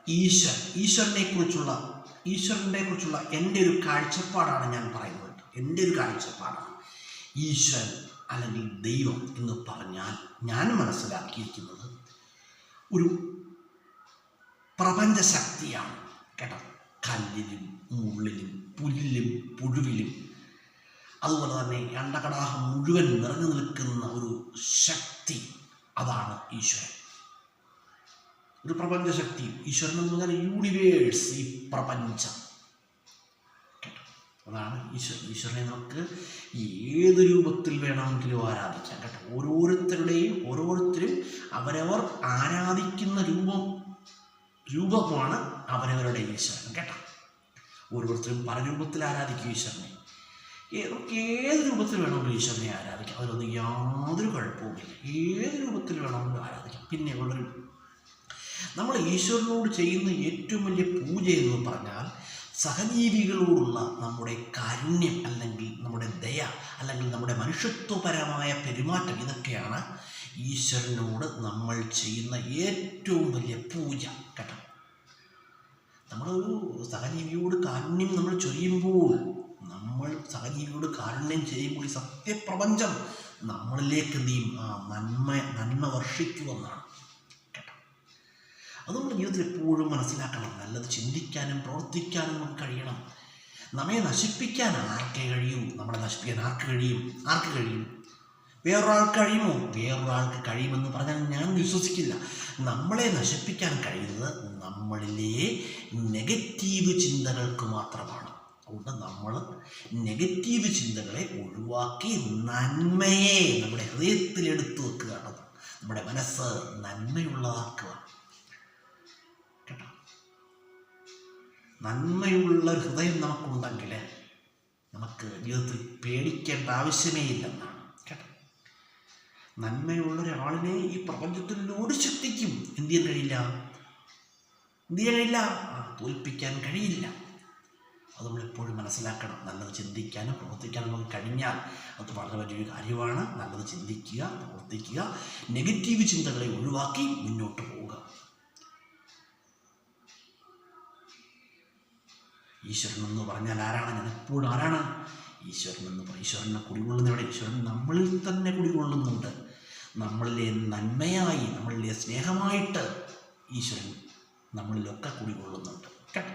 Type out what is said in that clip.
ഈശ്വരനെ കുറിച്ചുള്ള എൻ്റെ ഒരു കാഴ്ചപ്പാടാണ് ഞാൻ പറയുന്നത്. എൻ്റെ ഒരു കാഴ്ചപ്പാടാണ്. ഈശ്വരൻ അല്ലെങ്കിൽ ദൈവം എന്ന് പറഞ്ഞാൽ ഞാൻ മനസ്സിലാക്കിയിരിക്കുന്നത് ഒരു പ്രപഞ്ചശക്തിയാണ് കേട്ടോ. കല്ലിലും മുള്ളിലും പുല്ലിലും പുഴുവിലും അതുപോലെ തന്നെ അണ്ടകടാഹം മുഴുവൻ നിറഞ്ഞു നിൽക്കുന്ന ഒരു ശക്തി, അതാണ് ഈശ്വരൻ. ഒരു പ്രപഞ്ചശക്തി. ഈശ്വരൻ എന്ന് പറഞ്ഞാൽ യൂണിവേഴ്സ്, ഈ പ്രപഞ്ചം കേട്ടോ, അതാണ് ഈശ്വരൻ. ഈശ്വരനെ നമുക്ക് ഏത് രൂപത്തിൽ വേണമെങ്കിലും ആരാധിക്കാം കേട്ടോ. ഓരോരുത്തരും അവരവർ ആരാധിക്കുന്ന രൂപമാണ് അവരവരുടെ ഈശ്വരൻ കേട്ടോ. ഓരോരുത്തരും പല രൂപത്തിൽ ആരാധിക്കും ഈശ്വരനെ. നമുക്ക് ഏത് രൂപത്തിൽ വേണമെങ്കിലും ഈശ്വരനെ ആരാധിക്കാം. അതിലൊന്നും യാതൊരു കുഴപ്പവുമില്ല. ഏത് രൂപത്തിൽ വേണമെങ്കിലും ആരാധിക്കാം. പിന്നെ നമ്മൾ ഈശ്വരനോട് ചെയ്യുന്ന ഏറ്റവും വലിയ പൂജ എന്ന് പറഞ്ഞാൽ സഹജീവികളോടുള്ള നമ്മുടെ കാരുണ്യം, അല്ലെങ്കിൽ നമ്മുടെ ദയ, അല്ലെങ്കിൽ നമ്മുടെ മനുഷ്യത്വപരമായ പെരുമാറ്റം. ഇതൊക്കെയാണ് ഈശ്വരനോട് നമ്മൾ ചെയ്യുന്ന ഏറ്റവും വലിയ പൂജ കേട്ടോ. നമ്മളൊരു സഹജീവിയോട് കാരുണ്യം നമ്മൾ ചൊരിയുമ്പോൾ, നമ്മൾ സഹജീവിയോട് കാരുണ്യം ചെയ്യുമ്പോൾ ഈ സത്യപ്രപഞ്ചം നമ്മളിലേക്ക് എന്ത് ചെയ്യും? നന്മ വർഷിക്കുമെന്നാണ് കേട്ടോ. അത് നമ്മുടെ ജീവിതത്തിൽ എപ്പോഴും മനസ്സിലാക്കണം. നല്ലത് ചിന്തിക്കാനും പ്രവർത്തിക്കാനും നമുക്ക് കഴിയണം. നമ്മെ നശിപ്പിക്കാൻ ആർക്കേ കഴിയൂ? നമ്മളെ നശിപ്പിക്കാൻ ആർക്ക് കഴിയും? വേറൊരാൾക്ക് കഴിയുമോ? വേറൊരാൾക്ക് കഴിയുമെന്ന് പറഞ്ഞാൽ ഞാൻ വിശ്വസിക്കില്ല. നമ്മളെ നശിപ്പിക്കാൻ കഴിയുന്നത് നമ്മളിലെ നെഗറ്റീവ് ചിന്തകൾക്ക് മാത്രമാണ്. അതുകൊണ്ട് നമ്മൾ നെഗറ്റീവ് ചിന്തകളെ ഒഴിവാക്കി നന്മയെ നമ്മുടെ ഹൃദയത്തിലെടുത്ത് വെക്കുക. നമ്മുടെ മനസ്സ് നന്മയുള്ളതാക്കുക കേട്ടോ. നന്മയുള്ള ഹൃദയം നമുക്കുണ്ടെങ്കിൽ നമുക്ക് ജീവിതത്തിൽ പേടിക്കേണ്ട ആവശ്യമേ ഇല്ലെന്നാണ് കേട്ടോ. നന്മയുള്ള ഒരാളിനെ ഈ പ്രപഞ്ചത്തിൽ ഒരു ശക്തിക്കും എന്ത് ചെയ്യാൻ കഴിയില്ല, തോൽപ്പിക്കാൻ കഴിയില്ല. അത് നമ്മളെപ്പോഴും മനസ്സിലാക്കണം. നല്ലത് ചിന്തിക്കാനും പ്രവർത്തിക്കാനും നമുക്ക് കഴിഞ്ഞാൽ അത് വളരെ വലിയൊരു കാര്യമാണ്. നല്ലത് ചിന്തിക്കുക, പ്രവർത്തിക്കുക, നെഗറ്റീവ് ചിന്തകളെ ഒഴിവാക്കി മുന്നോട്ട് പോവുക. ഈശ്വരൻ എന്ന് പറഞ്ഞാൽ ആരാണ്? ഞാൻ എപ്പോഴും ആരാണ്? ഈശ്വരനെ കുടികൊള്ളുന്നവിടെ ഈശ്വരൻ നമ്മളിൽ തന്നെ കുടികൊള്ളുന്നുണ്ട്. നമ്മളിലെ നന്മയായി, നമ്മളിലെ സ്നേഹമായിട്ട് ഈശ്വരൻ നമ്മളിലൊക്കെ കുടികൊള്ളുന്നുണ്ട് കേട്ടോ.